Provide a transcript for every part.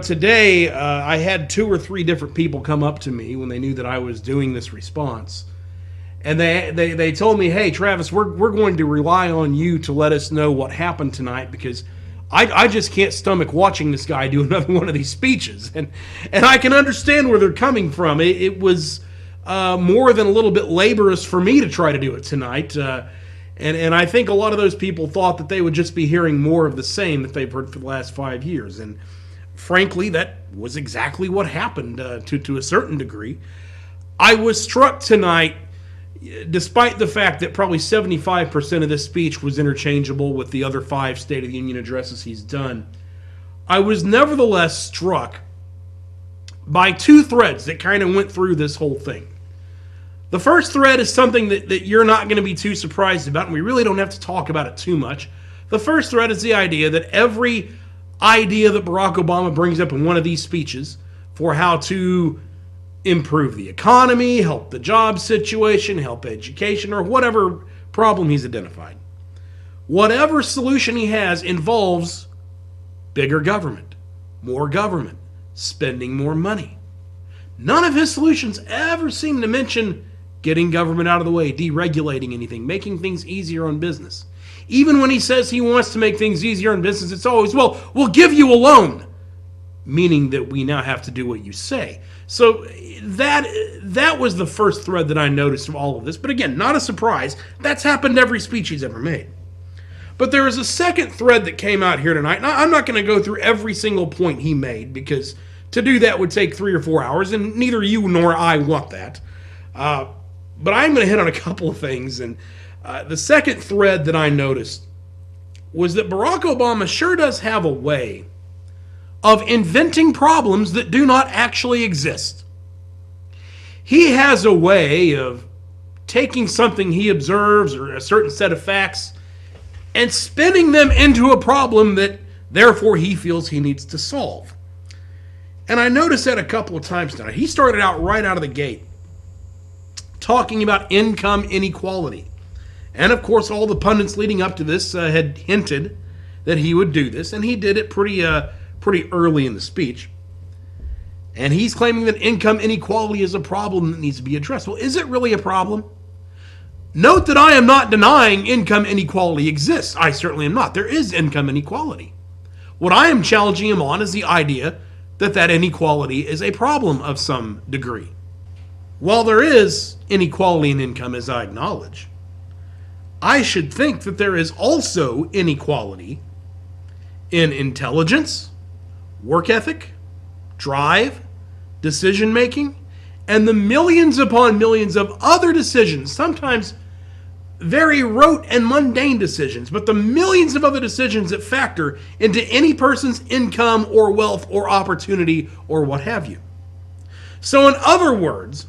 Today, I had two or three different people come up to me when they knew that I was doing this response. And they told me, hey, Travis, we're going to rely on you to let us know what happened tonight because I just can't stomach watching this guy do another one of these speeches. And I can understand where they're coming from. It was more than a little bit laborious for me to try to do it tonight. And I think a lot of those people thought that they would just be hearing more of the same that they've heard for the last 5 years. And frankly, that was exactly what happened to a certain degree. I was struck tonight, despite the fact that probably 75% of this speech was interchangeable with the other 5 State of the Union addresses he's done. I was nevertheless struck by 2 threads that kind of went through this whole thing. The first thread is something that you're not going to be too surprised about, and we really don't have to talk about it too much. The first thread is the idea that every idea that Barack Obama brings up in one of these speeches for how to improve the economy, help the job situation, help education, or whatever problem he's identified. Whatever solution he has involves bigger government, spending more money. None of his solutions ever seem to mention getting government out of the way, deregulating anything, making things easier on business. Even when he says he wants to make things easier on business, it's always, well, we'll give you a loan, meaning that we now have to do what you say. So that was the first thread that I noticed of all of this. But again, not a surprise. That's happened every speech he's ever made. But there is a second thread that came out here tonight. Now, I'm not going to go through every single point he made because to do that would take 3 or 4 hours, and neither you nor I want that. But I'm going to hit on a couple of things. And the second thread that I noticed was that Barack Obama sure does have a way of inventing problems that do not actually exist. He has a way of taking something he observes or a certain set of facts and spinning them into a problem that therefore he feels he needs to solve. And I noticed that a couple of times tonight. He started out right out of the gate talking about income inequality. And of course, all the pundits leading up to this had hinted that he would do this, and he did it pretty early in the speech. And he's claiming that income inequality is a problem that needs to be addressed. Well, is it really a problem? Note that I am not denying income inequality exists. I certainly am not. There is income inequality. What I am challenging him on is the idea that that inequality is a problem of some degree. While there is inequality in income, as I acknowledge, I should think that there is also inequality in intelligence, work ethic, drive, decision-making, and the millions upon millions of other decisions, sometimes very rote and mundane decisions, but the millions of other decisions that factor into any person's income or wealth or opportunity or what have you. So in other words,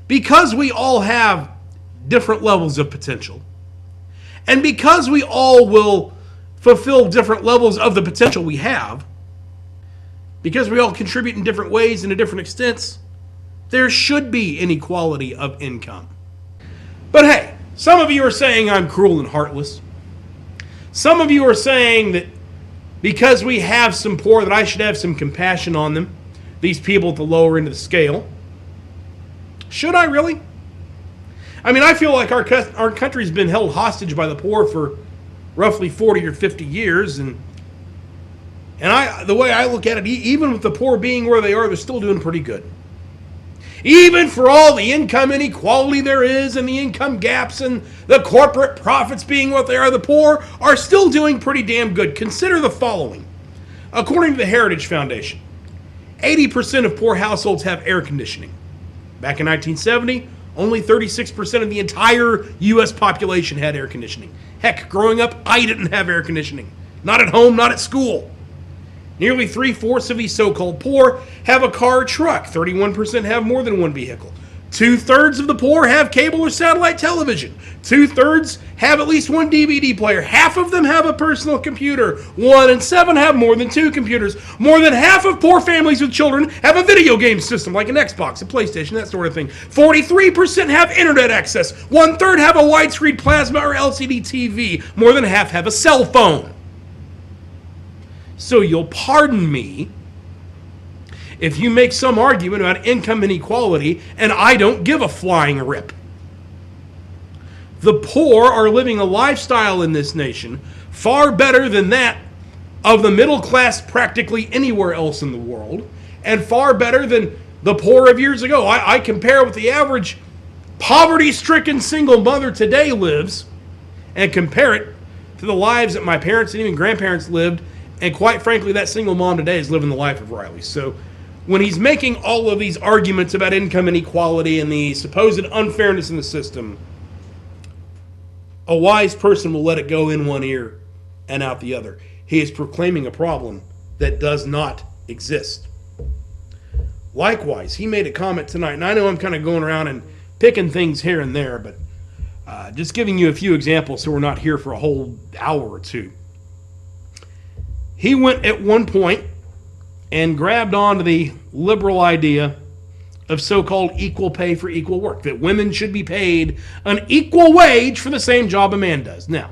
because we all have different levels of potential, and because we all will fulfill different levels of the potential we have, because we all contribute in different ways and to different extents, there should be inequality of income. But hey, some of you are saying I'm cruel and heartless. Some of you are saying that because we have some poor, that I should have some compassion on them, these people at the lower end of the scale. Should I really? I mean, I feel like our country's been held hostage by the poor for roughly 40 or 50 years, and the way I look at it, even with the poor being where they are, they're still doing pretty good. Even for all the income inequality there is and the income gaps and the corporate profits being what they are, the poor are still doing pretty damn good. Consider the following. According to the Heritage Foundation, 80% of poor households have air conditioning. Back in 1970, only 36% of the entire U.S. population had air conditioning. Heck, growing up, I didn't have air conditioning. Not at home, not at school. Nearly 3/4 of these so-called poor have a car or truck. 31% have more than one vehicle. 2/3 of the poor have cable or satellite television. 2/3 have at least one DVD player. Half of them have a personal computer. 1 in 7 have more than 2 computers. More than half of poor families with children have a video game system like an Xbox, a PlayStation, that sort of thing. 43% have internet access. 1/3 have a widescreen plasma or LCD TV. More than half have a cell phone. So you'll pardon me if you make some argument about income inequality, and I don't give a flying rip. The poor are living a lifestyle in this nation far better than that of the middle class practically anywhere else in the world, and far better than the poor of years ago. I compare what the average poverty-stricken single mother today lives and compare it to the lives that my parents and even grandparents lived, and quite frankly, that single mom today is living the life of Riley. So when he's making all of these arguments about income inequality and the supposed unfairness in the system, a wise person will let it go in one ear and out the other. He is proclaiming a problem that does not exist. Likewise, he made a comment tonight, and I know I'm kind of going around and picking things here and there, but just giving you a few examples so we're not here for a whole hour or two. He went at one point and grabbed onto the liberal idea of so-called equal pay for equal work, that women should be paid an equal wage for the same job a man does. Now,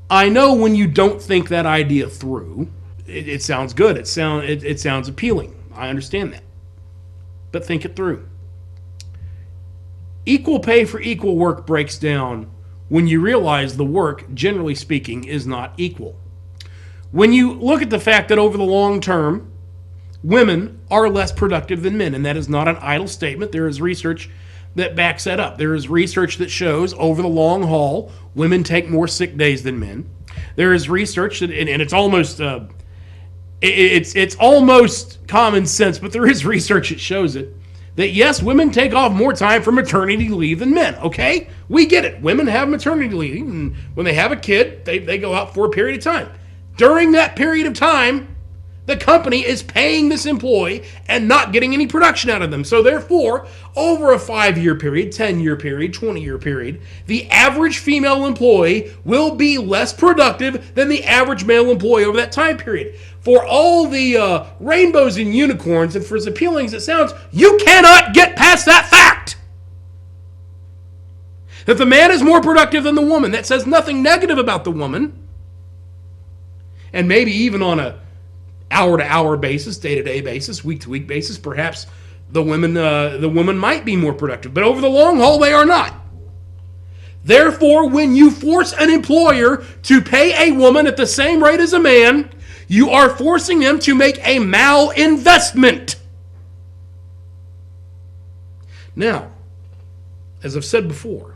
I know when you don't think that idea through, it sounds good. It sounds appealing. I understand that. But think it through. Equal pay for equal work breaks down when you realize the work, generally speaking, is not equal. When you look at the fact that over the long term, women are less productive than men, and that is not an idle statement. There is research that backs that up. There is research that shows over the long haul, women take more sick days than men. There is research that, and it's almost it's almost common sense, but there is research that shows it, that yes, women take off more time for maternity leave than men. Okay, we get it. Women have maternity leave, and when they have a kid, they go out for a period of time. During that period of time, the company is paying this employee and not getting any production out of them. So therefore, over a 5-year period, 10-year period, 20-year period, the average female employee will be less productive than the average male employee over that time period. For all the rainbows and unicorns, and for as appealing as it sounds, you cannot get past that fact. That the man is more productive than the woman. That says nothing negative about the woman. And maybe even on a hour-to-hour basis, day-to-day basis, week-to-week basis, perhaps the women might be more productive. But over the long haul, they are not. Therefore, when you force an employer to pay a woman at the same rate as a man, you are forcing them to make a malinvestment. Now, as I've said before,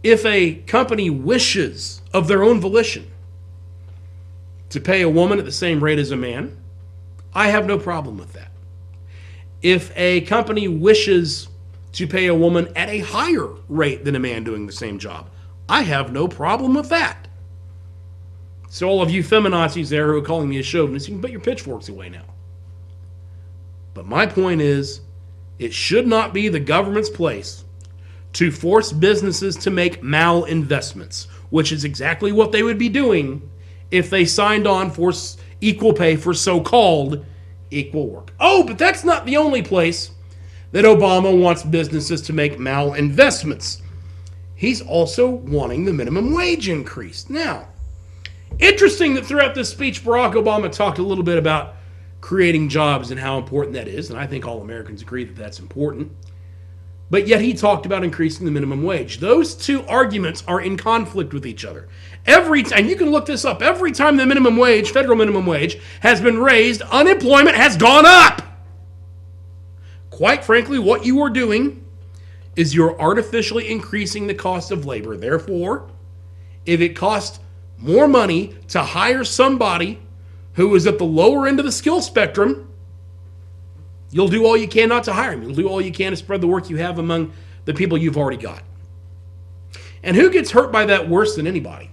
if a company wishes of their own volition to pay a woman at the same rate as a man, I have no problem with that. If a company wishes to pay a woman at a higher rate than a man doing the same job, I have no problem with that. So all of you feminazis there who are calling me a chauvinist, you can put your pitchforks away now. But my point is, it should not be the government's place to force businesses to make malinvestments, which is exactly what they would be doing if they signed on for equal pay for so-called equal work. Oh, but that's not the only place that Obama wants businesses to make malinvestments. He's also wanting the minimum wage increased. Now, interesting that throughout this speech, Barack Obama talked a little bit about creating jobs and how important that is, and I think all Americans agree that that's important. But yet he talked about increasing the minimum wage. Those two arguments are in conflict with each other. Every time, you can look this up, every time the minimum wage, federal minimum wage, has been raised, unemployment has gone up. Quite frankly, what you are doing is you're artificially increasing the cost of labor. Therefore, if it costs more money to hire somebody who is at the lower end of the skill spectrum, you'll do all you can not to hire him. You'll do all you can to spread the work you have among the people you've already got. And who gets hurt by that worse than anybody?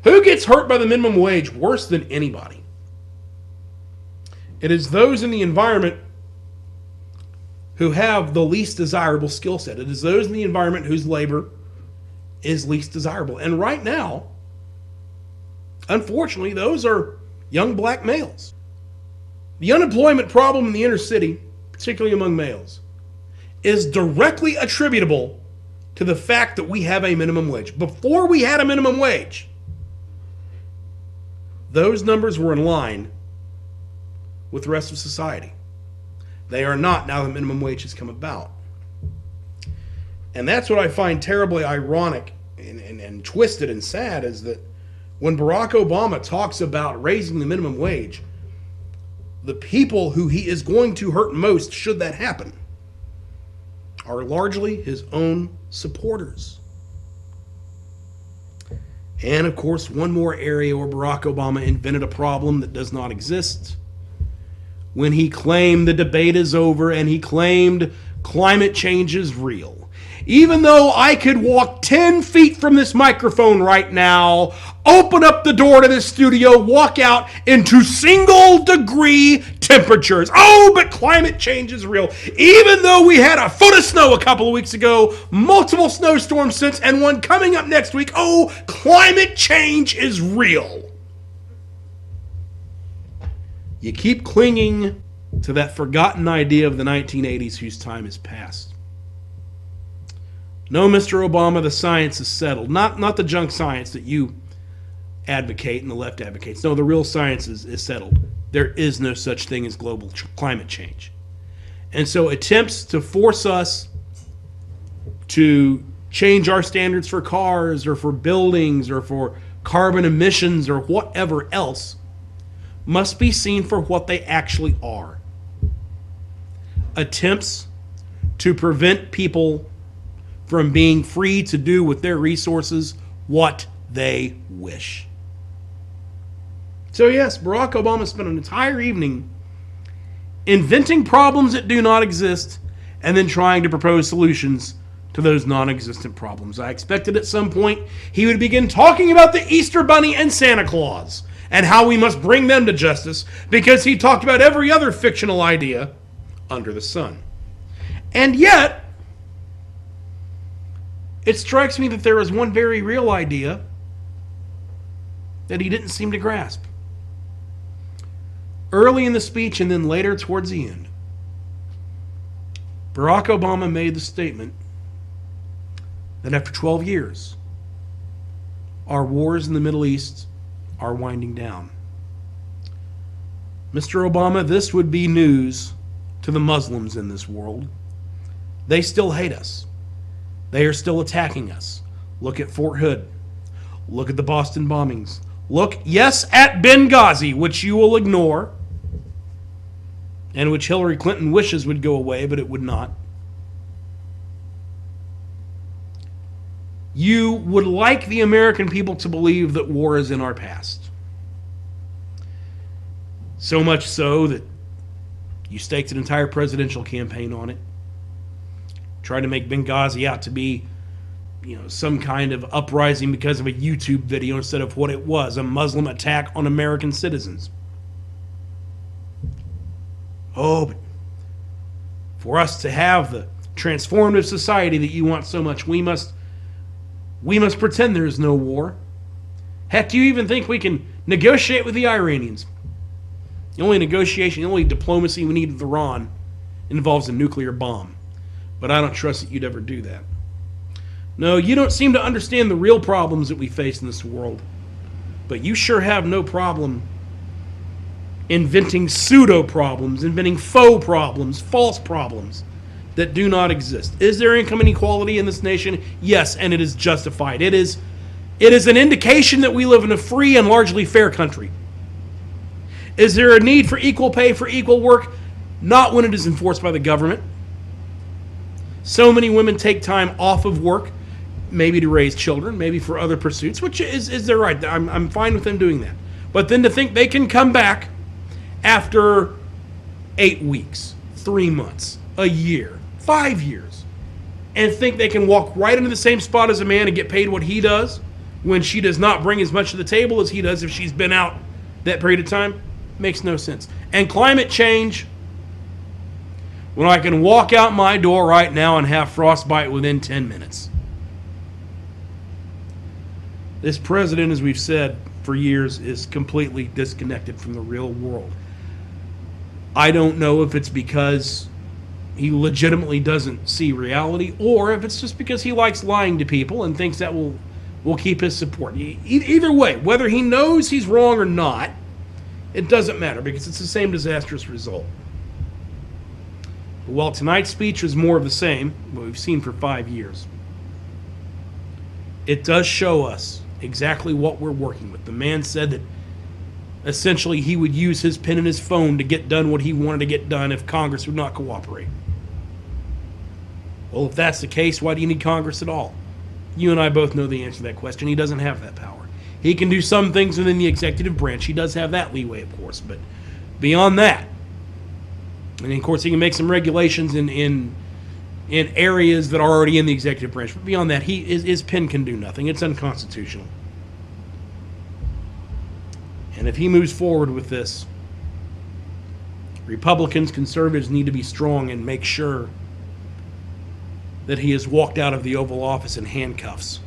Who gets hurt by the minimum wage worse than anybody? It is those in the environment who have the least desirable skill set. It is those in the environment whose labor is least desirable. And right now, unfortunately, those are young black males. The unemployment problem in the inner city, particularly among males, is directly attributable to the fact that we have a minimum wage. Before we had a minimum wage, those numbers were in line with the rest of society. They are not now the minimum wage has come about. And that's what I find terribly ironic and twisted and sad, is that when Barack Obama talks about raising the minimum wage, the people who he is going to hurt most should that happen are largely his own supporters. And of course, one more area where Barack Obama invented a problem that does not exist. When he claimed the debate is over and he claimed climate change is real. Even though I could walk 10 feet from this microphone right now, open up the door to this studio, walk out into single degree temperatures. Oh, but climate change is real. Even though we had a foot of snow a couple of weeks ago, multiple snowstorms since, and one coming up next week, oh, climate change is real. You keep clinging to that forgotten idea of the 1980s whose time is past. No, Mr. Obama, the science is settled. Not the junk science that you advocate and the left advocates. No, the real science is settled. There is no such thing as global climate change. And so attempts to force us to change our standards for cars or for buildings or for carbon emissions or whatever else must be seen for what they actually are. Attempts to prevent people from being free to do with their resources what they wish. So yes, Barack Obama spent an entire evening inventing problems that do not exist and then trying to propose solutions to those non-existent problems. I expected at some point he would begin talking about the Easter Bunny and Santa Claus and how we must bring them to justice, because he talked about every other fictional idea under the sun. And yet, it strikes me that there is one very real idea that he didn't seem to grasp. Early in the speech and then later towards the end, Barack Obama made the statement that after 12 years, our wars in the Middle East are winding down. Mr. Obama, this would be news to the Muslims in this world. They still hate us. They are still attacking us. Look at Fort Hood. Look at the Boston bombings. Look, yes, at Benghazi, which you will ignore, and which Hillary Clinton wishes would go away, but it would not. You would like the American people to believe that war is in our past. So much so that you staked an entire presidential campaign on it. Tried to make Benghazi out to be, some kind of uprising because of a YouTube video instead of what it was, a Muslim attack on American citizens. Oh, but for us to have the transformative society that you want so much, we must pretend there's no war. Heck, do you even think we can negotiate with the Iranians? The only negotiation, the only diplomacy we need with Iran involves a nuclear bomb. But I don't trust that you'd ever do that. No, you don't seem to understand the real problems that we face in this world. But you sure have no problem inventing pseudo-problems, inventing faux problems, false problems that do not exist. Is there income inequality in this nation? Yes, and it is justified. It is an indication that we live in a free and largely fair country. Is there a need for equal pay for equal work? Not when it is enforced by the government. So many women take time off of work, maybe to raise children, maybe for other pursuits, which is their right. I'm fine with them doing that. But then to think they can come back after 8 weeks, 3 months, a year, 5 years, and think they can walk right into the same spot as a man and get paid what he does when she does not bring as much to the table as he does if she's been out that period of time, makes no sense. And climate change, when I can walk out my door right now and have frostbite within 10 minutes. This president, as we've said for years, is completely disconnected from the real world. I don't know if it's because he legitimately doesn't see reality, or if it's just because he likes lying to people and thinks that will keep his support. Either way, whether he knows he's wrong or not, It doesn't matter because it's the same disastrous result. But while tonight's speech was more of the same, what we've seen for 5 years, it does show us exactly what we're working with. The man said that essentially he would use his pen and his phone to get done what he wanted to get done if Congress would not cooperate. Well, if that's the case, why do you need Congress at all? You and I both know the answer to that question. He doesn't have that power. He can do some things within the executive branch. He does have that leeway, of course, but beyond that, and of course he can make some regulations in areas that are already in the executive branch, but beyond that, his pen can do nothing. It's unconstitutional. And if he moves forward with this, Republicans, conservatives need to be strong and make sure that he has walked out of the Oval Office in handcuffs,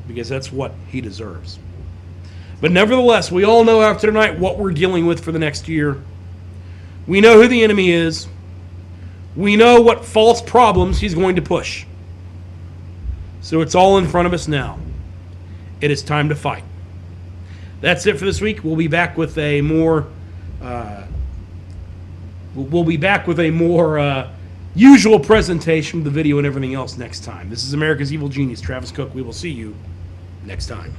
because that's what he deserves. But nevertheless, we all know after tonight what we're dealing with for the next year. We know who the enemy is. We know what false problems he's going to push. So it's all in front of us now. It is time to fight. That's it for this week. We'll be back with a more usual presentation of the video and everything else next time. This is America's Evil Genius, Travis Cook. We will see you next time.